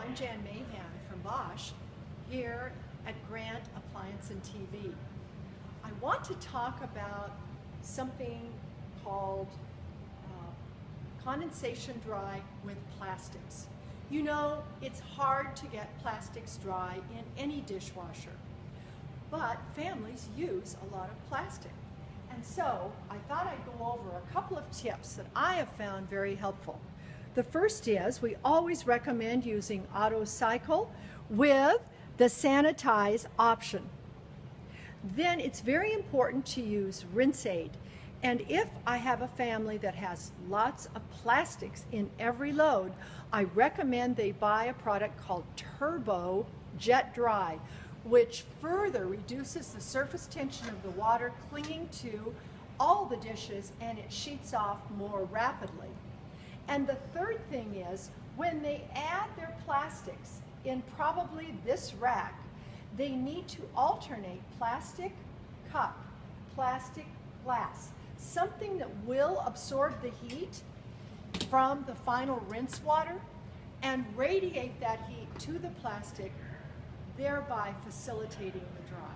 I'm Janne Mahan from Bosch here at Grant Appliance and TV. I want to talk about something called condensation dry with plastics. You know, it's hard to get plastics dry in any dishwasher, but families use a lot of plastic. And so I thought I'd go over a couple of tips that I have found very helpful. The first is we always recommend using auto cycle with the sanitize option. Then it's very important to use rinse aid. And if I have a family that has lots of plastics in every load, I recommend they buy a product called Turbo Jet Dry, which further reduces the surface tension of the water clinging to all the dishes, and it sheets off more rapidly. And the third thing is, when they add their plastics in probably this rack, they need to alternate plastic cup, plastic glass, something that will absorb the heat from the final rinse water and radiate that heat to the plastic, thereby facilitating the dry.